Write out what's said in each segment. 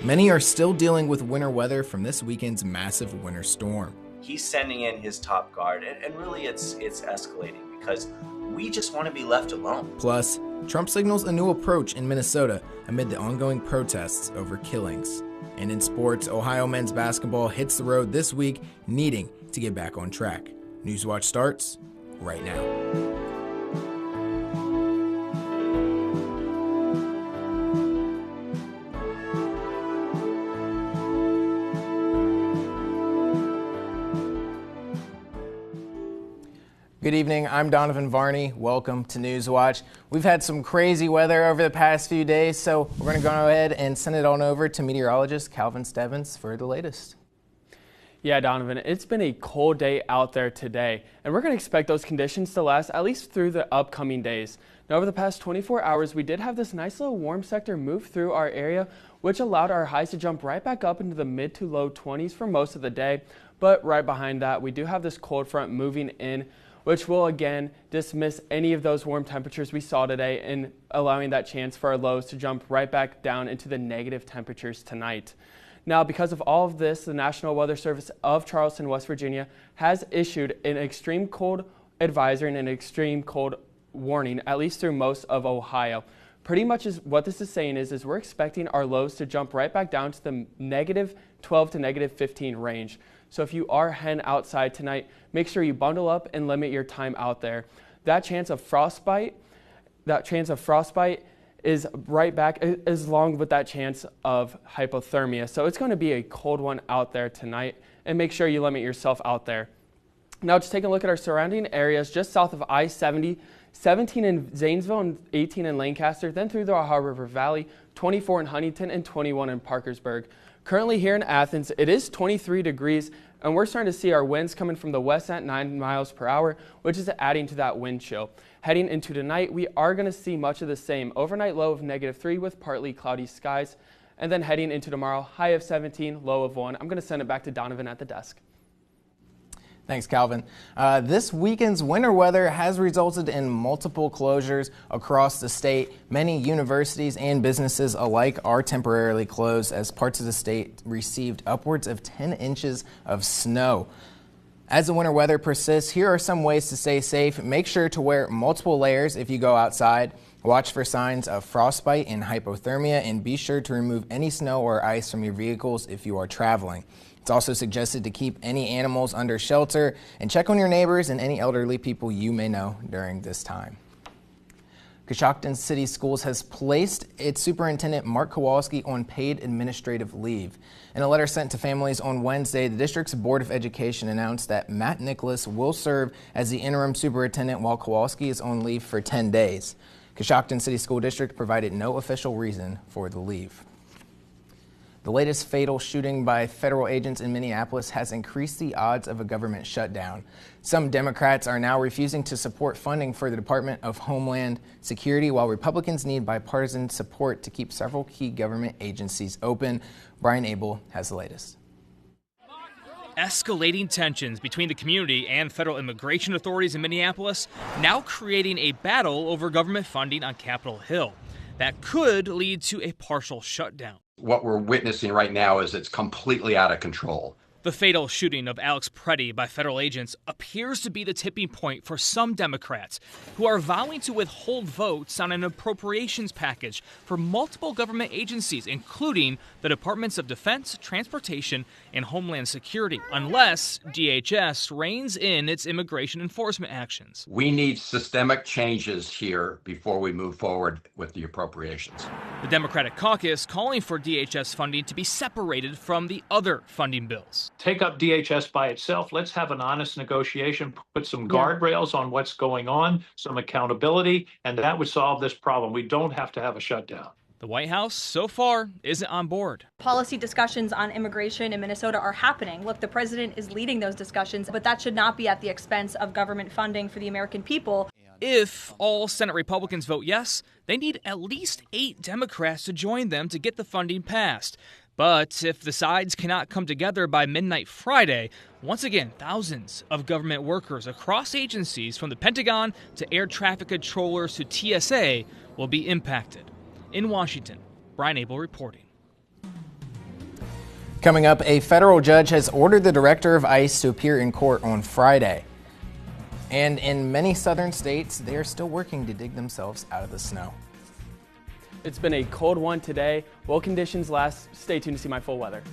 Many are still dealing with winter weather from this weekend's massive winter storm. He's sending in his top guard, and really it's escalating because we just want to be left alone. Plus, Trump signals a new approach in Minnesota amid the ongoing protests over killings. And in sports, Ohio men's basketball hits the road this week, needing to get back on track. Newswatch starts right now. Good evening, I'm Donovan Varney. Welcome to Newswatch. We've had some crazy weather over the past few days, so we're going to go ahead and send it on over to meteorologist Calvin Stebbins for the latest. Yeah, Donovan, it's been a cold day out there today, and we're going to expect those conditions to last at least through the upcoming days. Now, over the past 24 hours, we did have this nice little warm sector move through our area, which allowed our highs to jump right back up into the mid to low 20s for most of the day. But right behind that, we do have this cold front moving in, which will again dismiss any of those warm temperatures we saw today and allowing that chance for our lows to jump right back down into the negative temperatures tonight. Now, because of all of this, the National Weather Service of Charleston, West Virginia has issued an extreme cold advisory and an extreme cold warning, at least through most of Ohio. Pretty much what this is saying is we're expecting our lows to jump right back down to the negative 12 to negative 15 range. So if you are heading outside tonight, make sure you bundle up and limit your time out there. That chance of frostbite is right back along with that chance of hypothermia. So it's going to be a cold one out there tonight, and make sure you limit yourself out there. Now just take a look at our surrounding areas just south of I-70, 17 in Zanesville and 18 in Lancaster, then through the Ohio River Valley, 24 in Huntington and 21 in Parkersburg. Currently here in Athens, it is 23 degrees, and we're starting to see our winds coming from the west at 9 miles per hour, which is adding to that wind chill. Heading into tonight, we are going to see much of the same. Overnight low of -3 with partly cloudy skies, and then heading into tomorrow, high of 17, low of 1. I'm going to send it back to Donovan at the desk. Thanks, Calvin. This weekend's winter weather has resulted in multiple closures across the state. Many universities and businesses alike are temporarily closed as parts of the state received upwards of 10 inches of snow. As the winter weather persists, here are some ways to stay safe. Make sure to wear multiple layers if you go outside. Watch for signs of frostbite and hypothermia, and be sure to remove any snow or ice from your vehicles if you are traveling. It's also suggested to keep any animals under shelter and check on your neighbors and any elderly people you may know during this time. Coshocton City Schools has placed its superintendent, Mark Kowalski, on paid administrative leave. In a letter sent to families on Wednesday, the district's Board of Education announced that Matt Nicholas will serve as the interim superintendent while Kowalski is on leave for 10 days. Coshocton City School District provided no official reason for the leave. The latest fatal shooting by federal agents in Minneapolis has increased the odds of a government shutdown. Some Democrats are now refusing to support funding for the Department of Homeland Security, while Republicans need bipartisan support to keep several key government agencies open. Brian Abel has the latest. Escalating tensions between the community and federal immigration authorities in Minneapolis, now creating a battle over government funding on Capitol Hill. That could lead to a partial shutdown. What we're witnessing right now is it's completely out of control. The fatal shooting of Alex Preddy by federal agents appears to be the tipping point for some Democrats who are vowing to withhold votes on an appropriations package for multiple government agencies, including the Departments of Defense, Transportation, and Homeland Security, unless DHS reins in its immigration enforcement actions. We need systemic changes here before we move forward with the appropriations. The Democratic caucus calling for DHS funding to be separated from the other funding bills. Take up DHS by itself. Let's have an honest negotiation, put some guardrails on what's going on, some accountability, and that would solve this problem. We don't have to have a shutdown. The White House, so far, isn't on board. Policy discussions on immigration in Minnesota are happening. Look, the president is leading those discussions, but that should not be at the expense of government funding for the American people. If all Senate Republicans vote yes, they need at least 8 Democrats to join them to get the funding passed. But if the sides cannot come together by midnight Friday, once again, thousands of government workers across agencies, from the Pentagon to air traffic controllers to TSA, will be impacted. In Washington, Brian Abel reporting. Coming up, a federal judge has ordered the director of ICE to appear in court on Friday. And in many southern states, they are still working to dig themselves out of the snow. It's been a cold one today. Will conditions last? Stay tuned to see my full weather.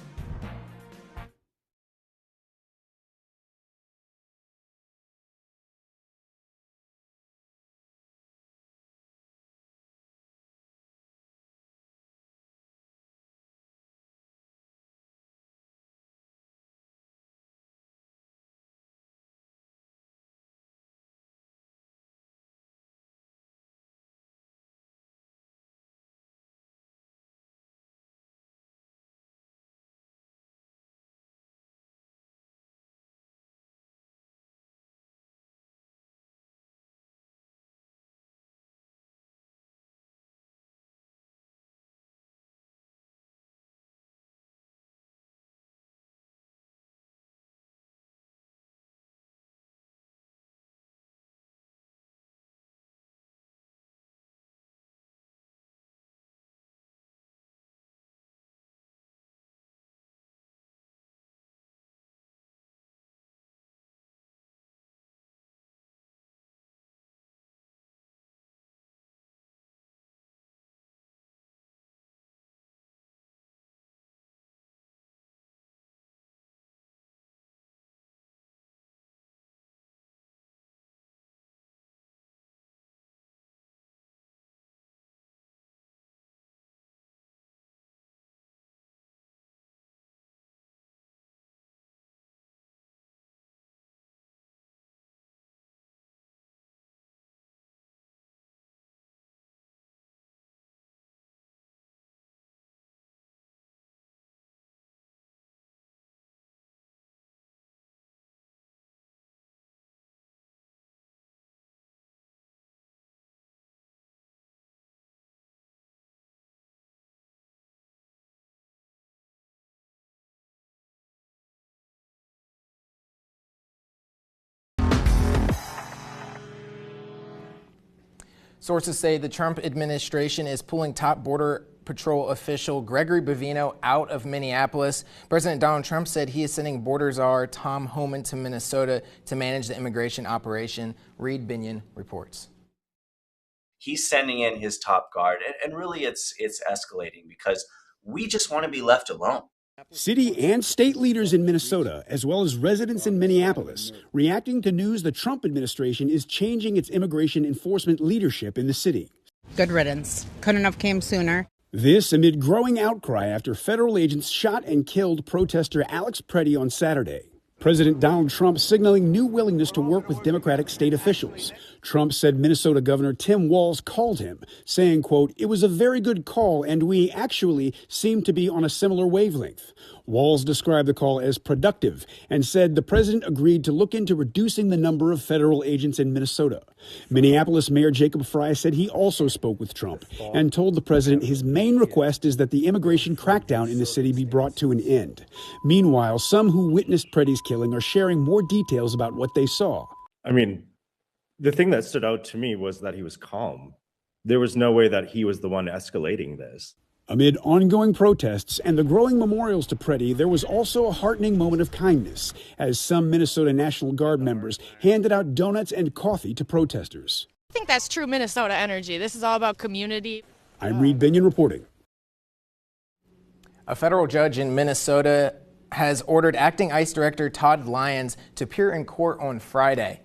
Sources say the Trump administration is pulling top Border Patrol official Gregory Bovino out of Minneapolis. President Donald Trump said he is sending Border Czar Tom Homan to Minnesota to manage the immigration operation. Reed Binion reports. He's sending in his top guard, and really it's escalating because we just want to be left alone. City and state leaders in Minnesota, as well as residents in Minneapolis, reacting to news the Trump administration is changing its immigration enforcement leadership in the city. Good riddance. Couldn't have came sooner. This amid growing outcry after federal agents shot and killed protester Alex Preddy on Saturday. President Donald Trump signaling new willingness to work with Democratic state officials. Trump said Minnesota Governor Tim Walz called him, saying, quote, "It was a very good call and we actually seem to be on a similar wavelength." Walz described the call as productive and said the president agreed to look into reducing the number of federal agents in Minnesota. Minneapolis Mayor Jacob Frey said he also spoke with Trump and told the president his main request is that the immigration crackdown in the city be brought to an end. Meanwhile, some who witnessed Preddy's killing are sharing more details about what they saw. I mean, the thing that stood out to me was that he was calm. There was no way that he was the one escalating this. Amid ongoing protests and the growing memorials to Preddy, there was also a heartening moment of kindness as some Minnesota National Guard members handed out donuts and coffee to protesters. I think that's true Minnesota energy. This is all about community. I'm Reed Binion reporting. A federal judge in Minnesota has ordered acting ICE Director Todd Lyons to appear in court on Friday.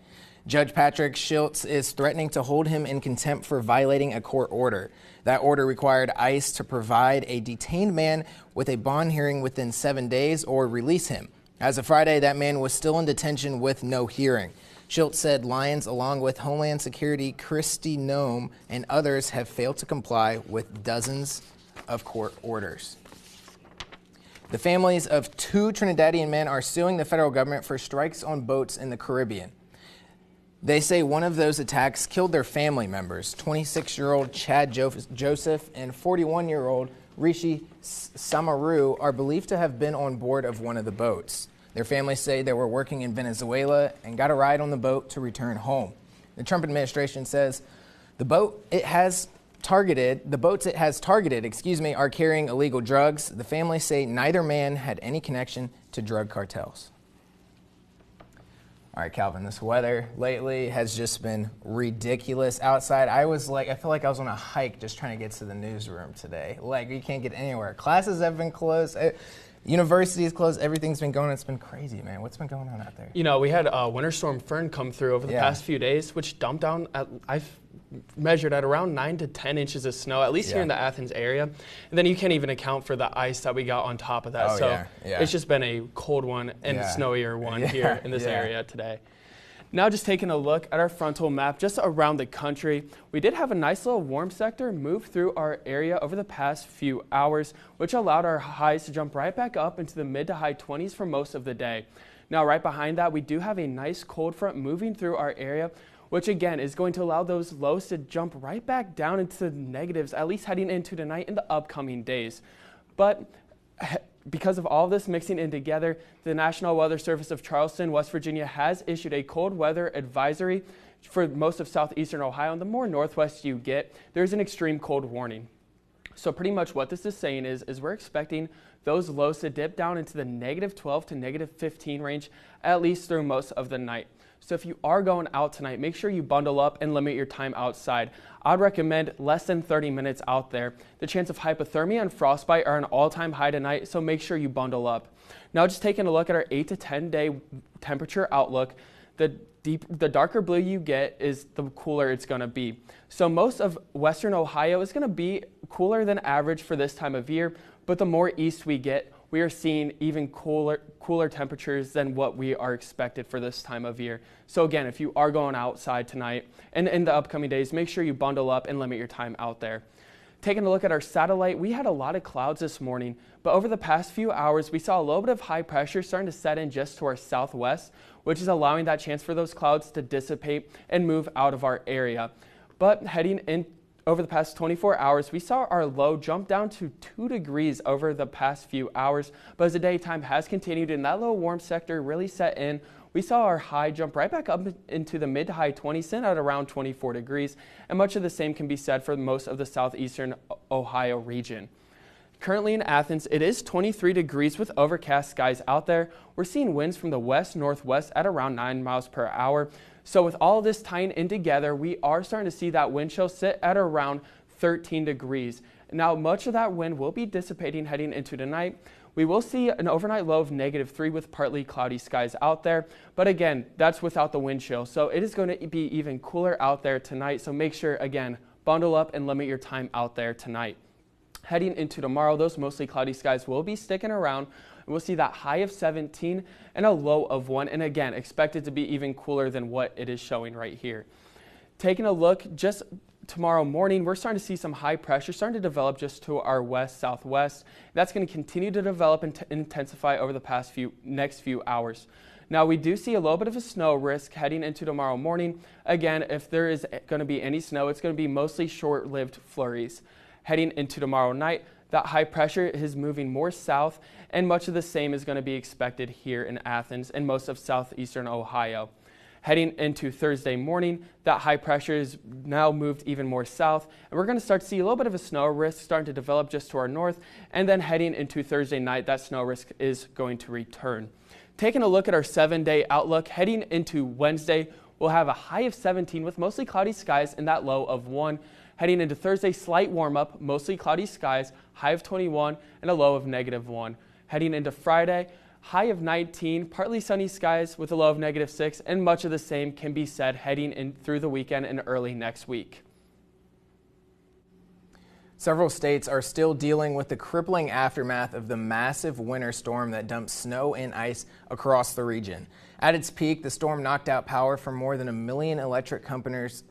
Judge Patrick Schiltz is threatening to hold him in contempt for violating a court order. That order required ICE to provide a detained man with a bond hearing within 7 days or release him. As of Friday, that man was still in detention with no hearing. Schiltz said Lyons, along with Homeland Security Kristi Noem and others, have failed to comply with dozens of court orders. The families of 2 Trinidadian men are suing the federal government for strikes on boats in the Caribbean. They say one of those attacks killed their family members, 26-year-old Chad Joseph and 41-year-old Rishi Samaru are believed to have been on board of one of the boats. Their families say they were working in Venezuela and got a ride on the boat to return home. The Trump administration says the boat, it has boats it has targeted, are carrying illegal drugs. The families say neither man had any connection to drug cartels. All right, Calvin, this weather lately has just been ridiculous outside. I feel like I was on a hike just trying to get to the newsroom today. Like, you can't get anywhere. Classes have been closed. Universities closed. Everything's been going. It's been crazy, man. What's been going on out there? You know, we had Winter Storm Fern come through over the past few days, which dumped down I've measured at around 9 to 10 inches of snow, at least here in the Athens area. And then you can't even account for the ice that we got on top of that. It's just been a cold one and snowier one here in this area today. Now just taking a look at our frontal map just around the country, we did have a nice little warm sector move through our area over the past few hours, which allowed our highs to jump right back up into the mid to high 20s for most of the day. Now right behind that, we do have a nice cold front moving through our area, which again is going to allow those lows to jump right back down into the negatives, at least heading into tonight and the upcoming days. But because of all of this mixing in together, the National Weather Service of Charleston, West Virginia has issued a cold weather advisory for most of southeastern Ohio. And the more northwest you get, there's an extreme cold warning. So pretty much what this is saying is we're expecting those lows to dip down into the -12 to -15 range, at least through most of the night. So if you are going out tonight, make sure you bundle up and limit your time outside. I'd recommend less than 30 minutes out there. The chance of hypothermia and frostbite are an all-time high tonight, so make sure you bundle up. Now just taking a look at our 8 to 10 day temperature outlook, the darker blue you get is the cooler it's going to be. So most of western Ohio is going to be cooler than average for this time of year, but the more east we get, we are seeing even cooler temperatures than what we are expected for this time of year. So again, if you are going outside tonight and in the upcoming days, make sure you bundle up and limit your time out there. Taking a look at our satellite, we had a lot of clouds this morning, but over the past few hours, we saw a little bit of high pressure starting to set in just to our southwest, which is allowing that chance for those clouds to dissipate and move out of our area. But heading in over the past 24 hours, we saw our low jump down to 2 degrees over the past few hours, but as the daytime has continued and that low warm sector really set in, we saw our high jump right back up into the mid to high 20s at around 24 degrees, and much of the same can be said for most of the southeastern Ohio region. Currently in Athens, it is 23 degrees with overcast skies out there. We're seeing winds from the west-northwest at around 9 miles per hour. So with all this tying in together, we are starting to see that wind chill sit at around 13 degrees. Now, much of that wind will be dissipating heading into tonight. We will see an overnight low of -3 with partly cloudy skies out there. But again, that's without the wind chill. So it is going to be even cooler out there tonight. So make sure, again, bundle up and limit your time out there tonight. Heading into tomorrow, those mostly cloudy skies will be sticking around. We'll see that high of 17 and a low of 1. And again, expected to be even cooler than what it is showing right here. Taking a look just tomorrow morning, we're starting to see some high pressure starting to develop just to our west-southwest. That's going to continue to develop and intensify over the next few hours. Now, we do see a little bit of a snow risk heading into tomorrow morning. Again, if there is going to be any snow, it's going to be mostly short-lived flurries. Heading into tomorrow night, that high pressure is moving more south, and much of the same is going to be expected here in Athens and most of southeastern Ohio. Heading into Thursday morning, that high pressure is now moved even more south, and we're going to start to see a little bit of a snow risk starting to develop just to our north, and then heading into Thursday night, that snow risk is going to return. Taking a look at our 7-day outlook, heading into Wednesday, we'll have a high of 17 with mostly cloudy skies and that low of 1. Heading into Thursday, slight warm-up, mostly cloudy skies, high of 21 and a low of -1. Heading into Friday, high of 19, partly sunny skies with a low of -6, and much of the same can be said heading in through the weekend and early next week. Several states are still dealing with the crippling aftermath of the massive winter storm that dumped snow and ice across the region. At its peak, the storm knocked out power for more than 1 million electric customers,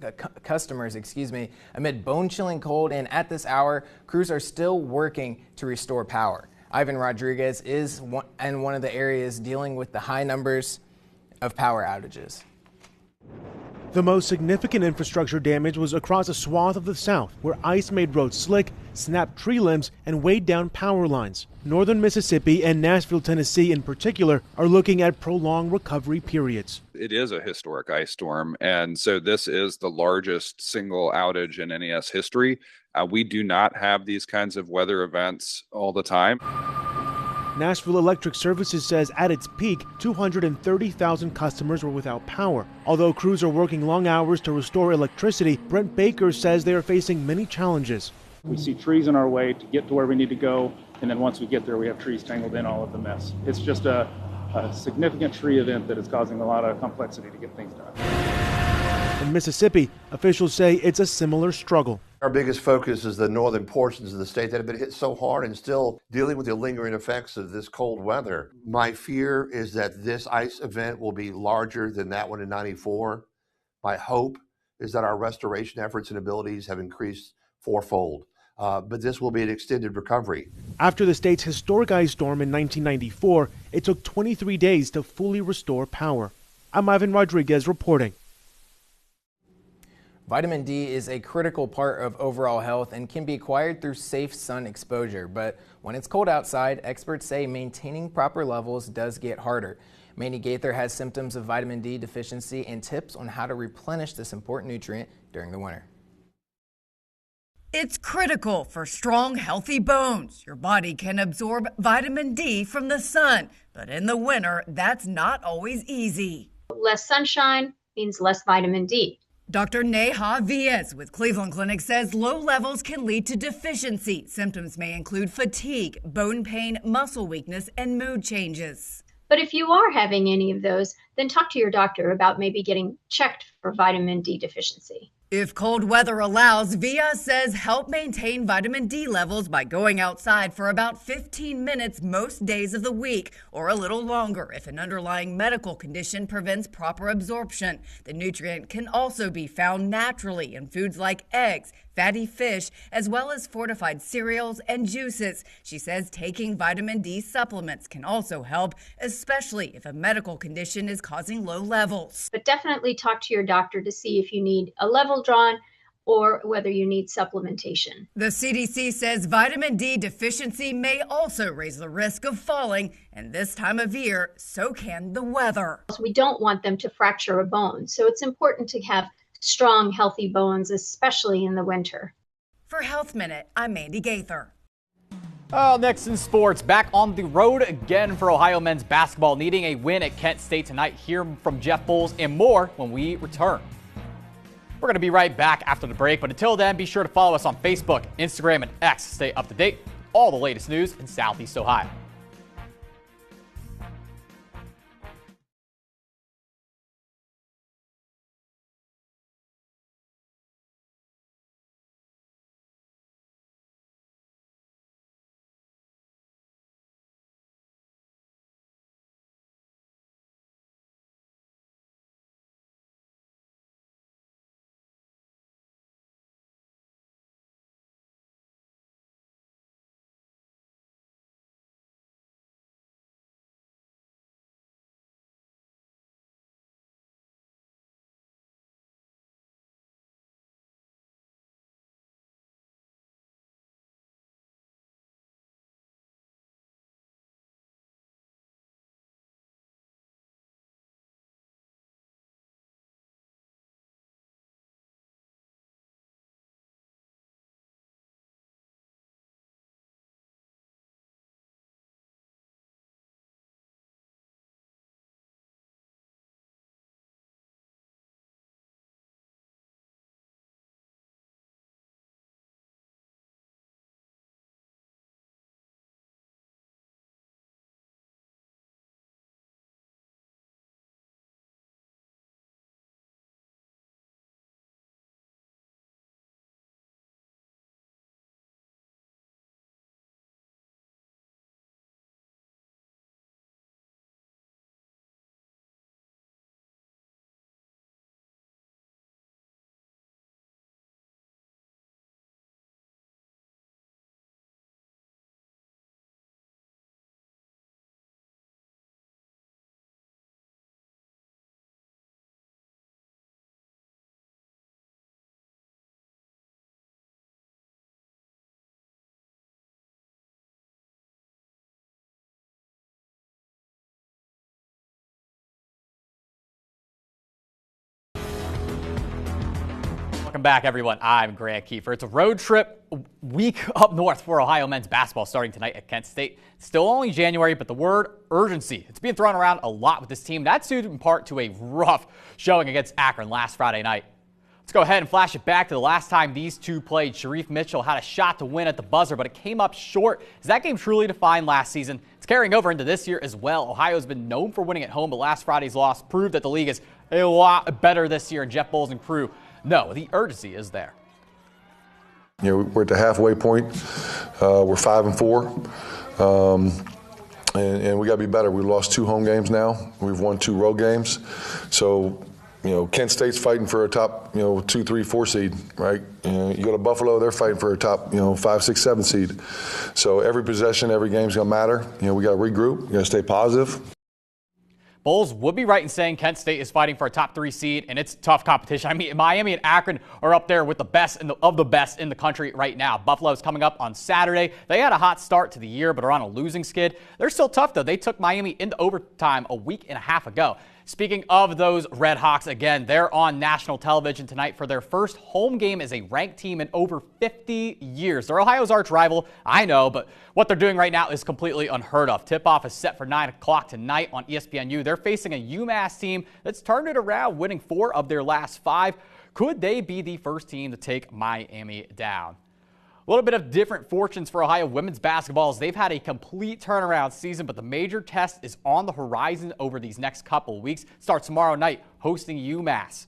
amid bone-chilling cold, and at this hour, crews are still working to restore power. Ivan Rodriguez is in one of the areas dealing with the high numbers of power outages. The most significant infrastructure damage was across a swath of the South, where ice made roads slick, snapped tree limbs, and weighed down power lines. Northern Mississippi and Nashville, Tennessee in particular, are looking at prolonged recovery periods. It is a historic ice storm, and so this is the largest single outage in NES history. We do not have these kinds of weather events all the time. Nashville Electric Services says at its peak, 230,000 customers were without power. Although crews are working long hours to restore electricity, Brent Baker says they are facing many challenges. We see trees in our way to get to where we need to go, and then once we get there, we have trees tangled in all of the mess. It's just a significant tree event that is causing a lot of complexity to get things done. In Mississippi, officials say it's a similar struggle. Our biggest focus is the northern portions of the state that have been hit so hard and still dealing with the lingering effects of this cold weather. My fear is that this ice event will be larger than that one in '94. My hope is that our restoration efforts and abilities have increased fourfold. But this will be an extended recovery. After the state's historic ice storm in 1994, it took 23 days to fully restore power. I'm Ivan Rodriguez reporting. Vitamin D is a critical part of overall health and can be acquired through safe sun exposure. But when it's cold outside, experts say maintaining proper levels does get harder. Mandy Gaither has symptoms of vitamin D deficiency and tips on how to replenish this important nutrient during the winter. It's critical for strong, healthy bones. Your body can absorb vitamin D from the sun, but in the winter, that's not always easy. Less sunshine means less vitamin D. Dr. Neha Viez with Cleveland Clinic says low levels can lead to deficiency. Symptoms may include fatigue, bone pain, muscle weakness, and mood changes. But if you are having any of those, then talk to your doctor about maybe getting checked for vitamin D deficiency. If cold weather allows, Via says help maintain vitamin D levels by going outside for about 15 minutes most days of the week, or a little longer if an underlying medical condition prevents proper absorption. The nutrient can also be found naturally in foods like eggs, fatty fish, as well as fortified cereals and juices. She says taking vitamin D supplements can also help, especially if a medical condition is causing low levels. But definitely talk to your doctor to see if you need a level drawn or whether you need supplementation. The CDC says vitamin D deficiency may also raise the risk of falling, and this time of year, so can the weather. We don't want them to fracture a bone, so it's important to have strong, healthy bones, especially in the winter. For Health Minute, I'm Mandy Gaither. Next in sports, back on the road again for Ohio men's basketball, needing a win at Kent State tonight. Hear from Jeff Bowles and more when we return. We're going to be right back after the break, but until then, be sure to follow us on Facebook, Instagram, and X. Stay up to date. All the latest news in Southeast Ohio. Welcome back, everyone. I'm Grant Kiefer. It's a road trip week up north for Ohio men's basketball starting tonight at Kent State. Still only January, but the word urgency, it's being thrown around a lot with this team. That's due in part to a rough showing against Akron last Friday night. Let's go ahead and flash it back to the last time these two played. Sharif Mitchell had a shot to win at the buzzer, but it came up short as that game truly defined last season. It's carrying over into this year as well. Ohio's been known for winning at home, but last Friday's loss proved that the league is a lot better this year, and Jeff Bowles and crew know the urgency is there. You know, we're at the halfway point. We're 5-4. And we got to be better. We lost 2 home games now. We've won 2 road games. So, you know, Kent State's fighting for a top, 2, 3, 4 seed, right? You go to Buffalo, they're fighting for a top, 5, 6, 7 seed. So every possession, every game's going to matter. We got to regroup. We got to stay positive. Bowles would be right in saying Kent State is fighting for a top 3 seed, and it's tough competition. I mean, Miami and Akron are up there with the best of the best in the country right now. Buffalo's coming up on Saturday. They had a hot start to the year, but are on a losing skid. They're still tough, though. They took Miami into overtime a week and a half ago. Speaking of those Red Hawks, again, they're on national television tonight for their first home game as a ranked team in over 50 years. They're Ohio's arch rival, I know, but what they're doing right now is completely unheard of. Tip-off is set for 9 o'clock tonight on ESPNU. They're facing a UMass team that's turned it around, winning 4 of their last 5. Could they be the first team to take Miami down? A little bit of different fortunes for Ohio women's basketball as they've had a complete turnaround season, but the major test is on the horizon over these next couple of weeks. Starts tomorrow night hosting UMass.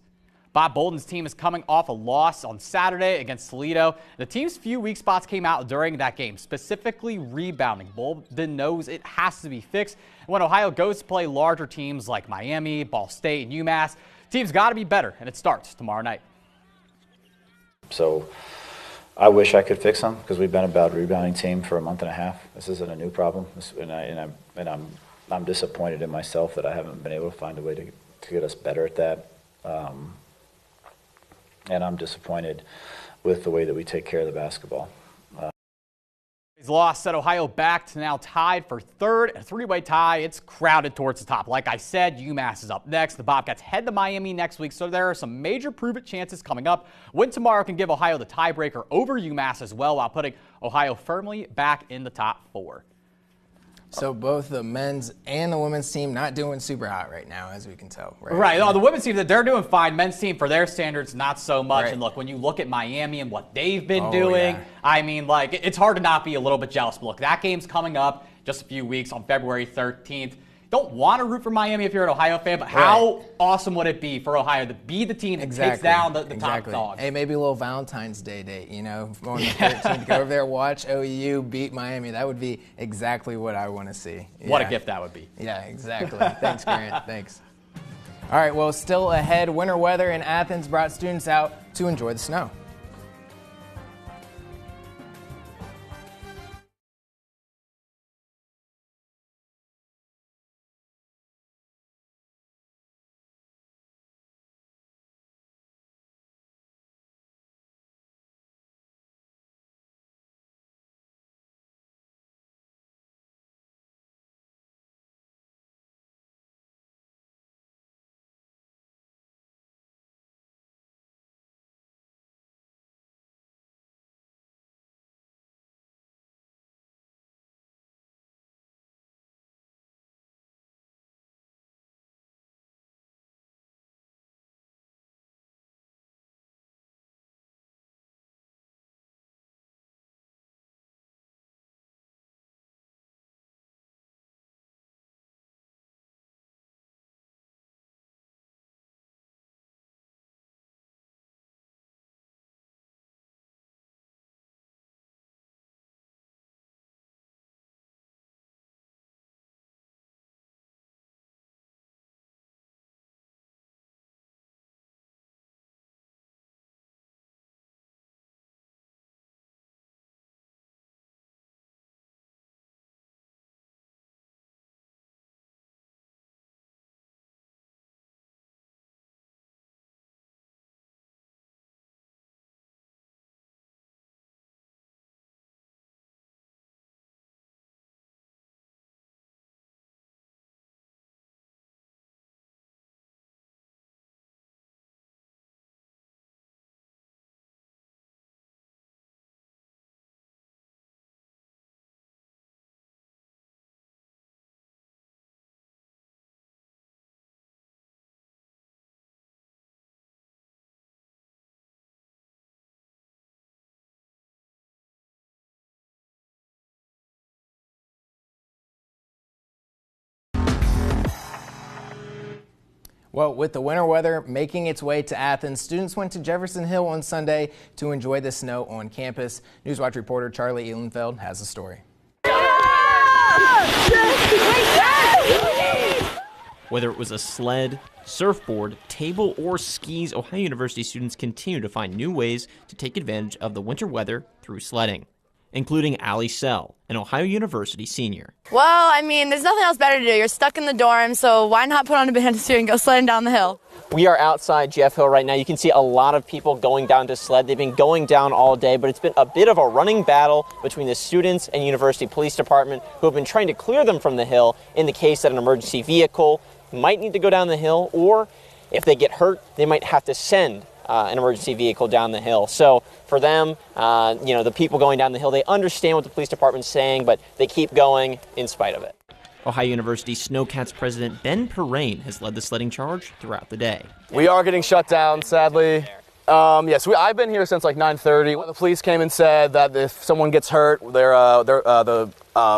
Bob Bolden's team is coming off a loss on Saturday against Toledo. The team's few weak spots came out during that game, specifically rebounding. Bolden knows it has to be fixed. And when Ohio goes to play larger teams like Miami, Ball State, and UMass, team's got to be better, and it starts tomorrow night. So I wish I could fix them because we've been a bad rebounding team for a month and a half. This isn't a new problem, and I'm disappointed in myself that I haven't been able to find a way to get us better at that. And I'm disappointed with the way that we take care of the basketball. His loss set Ohio back to now tied for 3rd. A 3-way tie. It's crowded towards the top. Like I said, UMass is up next. The Bobcats head to Miami next week, so there are some major prove-it chances coming up. Win tomorrow can give Ohio the tiebreaker over UMass as well, while putting Ohio firmly back in the top 4. So both the men's and the women's team not doing super hot right now, as we can tell. Right. No, the women's team, they're doing fine. Men's team, for their standards, not so much. Right. And look, when you look at Miami and what they've been doing, yeah. I mean, like, it's hard to not be a little bit jealous. But look, that game's coming up just a few weeks on February 13th. Don't want to root for Miami if you're an Ohio fan, but how awesome would it be for Ohio to be the team that takes down the top dogs? Hey, maybe a little Valentine's Day date, on the 13th, go over there, watch OU beat Miami. That would be exactly what I want to see. Yeah. What a gift that would be. Yeah, exactly. Thanks, Grant. Thanks. All right, well, still ahead, winter weather in Athens brought students out to enjoy the snow. Well, with the winter weather making its way to Athens, students went to Jefferson Hill on Sunday to enjoy the snow on campus. Newswatch reporter Charlie Ehlenfeld has the story. Whether it was a sled, surfboard, table, or skis, Ohio University students continue to find new ways to take advantage of the winter weather through sledding, including Allie Sell, an Ohio University senior. Well, I mean, there's nothing else better to do. You're stuck in the dorm, so why not put on a banana suit and go sledding down the hill? We are outside Jeff Hill right now. You can see a lot of people going down to sled. They've been going down all day, but it's been a bit of a running battle between the students and University Police Department, who have been trying to clear them from the hill in the case that an emergency vehicle might need to go down the hill, or if they get hurt, they might have to send an emergency vehicle down the hill. So for them, the people going down the hill, they understand what the police department's saying, but they keep going in spite of it. Ohio University Snowcats president Ben Perrine has led the sledding charge throughout the day. We are getting shut down, sadly. Yes, I've been here since like 9:30. The police came and said that if someone gets hurt, the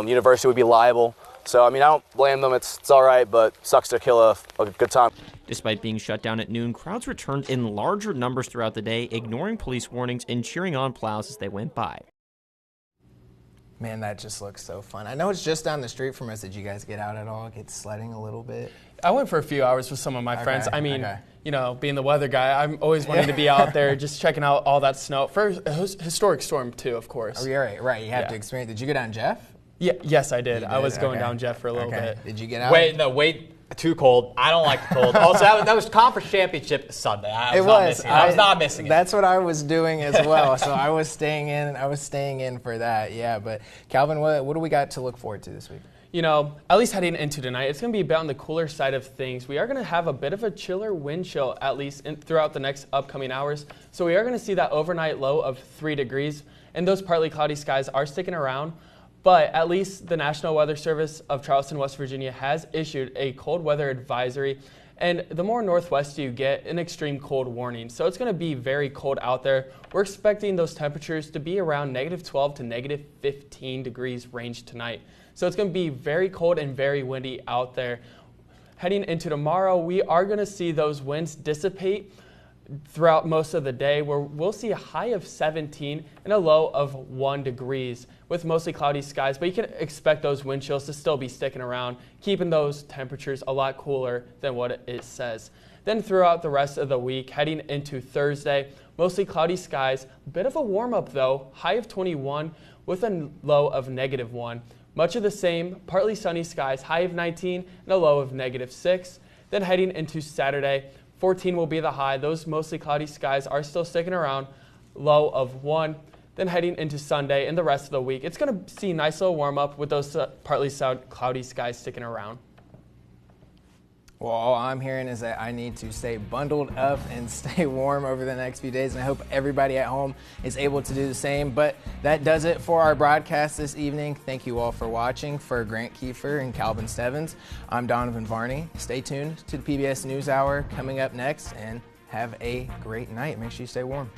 university would be liable. So, I mean, I don't blame them. It's all right, but sucks to kill a good time. Despite being shut down at noon, crowds returned in larger numbers throughout the day, ignoring police warnings and cheering on plows as they went by. Man, that just looks so fun. I know it's just down the street from us. Did you guys get out at all, get sledding a little bit? I went for a few hours with some of my friends. I mean, being the weather guy, I'm always wanting to be out there just checking out all that snow. For a historic storm, too, of course. Oh, yeah, right. You have to experience. Did you go down Jeff? Yeah, yes, I did. I was going down Jeff for a little bit. Did you get out? Wait. Too cold. I don't like the cold. Also, that was conference championship Sunday. I was not missing it. That's what I was doing as well. So I was staying in for that. Yeah, but Calvin, what do we got to look forward to this week? At least heading into tonight, it's going to be about on the cooler side of things. We are going to have a bit of a chiller wind chill, at least throughout the next upcoming hours. So we are going to see that overnight low of 3 degrees, and those partly cloudy skies are sticking around. But at least the National Weather Service of Charleston, West Virginia has issued a cold weather advisory. And the more northwest you get, an extreme cold warning. So it's going to be very cold out there. We're expecting those temperatures to be around -12 to -15 degrees range tonight. So it's going to be very cold and very windy out there. Heading into tomorrow, we are going to see those winds dissipate throughout most of the day, where we'll see a high of 17 and a low of 1 degrees with mostly cloudy skies, but you can expect those wind chills to still be sticking around, keeping those temperatures a lot cooler than what it says. Then throughout the rest of the week, heading into Thursday, mostly cloudy skies, a bit of a warm up though, high of 21 with a low of -1. Much of the same, partly sunny skies, high of 19 and a low of -6. Then heading into Saturday, 14 will be the high. Those mostly cloudy skies are still sticking around, low of 1. Then heading into Sunday and the rest of the week, it's going to see a nice little warm up with those partly cloudy skies sticking around. Well, all I'm hearing is that I need to stay bundled up and stay warm over the next few days, and I hope everybody at home is able to do the same. But that does it for our broadcast this evening. Thank you all for watching. For Grant Kiefer and Calvin Stevens, I'm Donovan Varney. Stay tuned to the PBS NewsHour coming up next, and have a great night. Make sure you stay warm.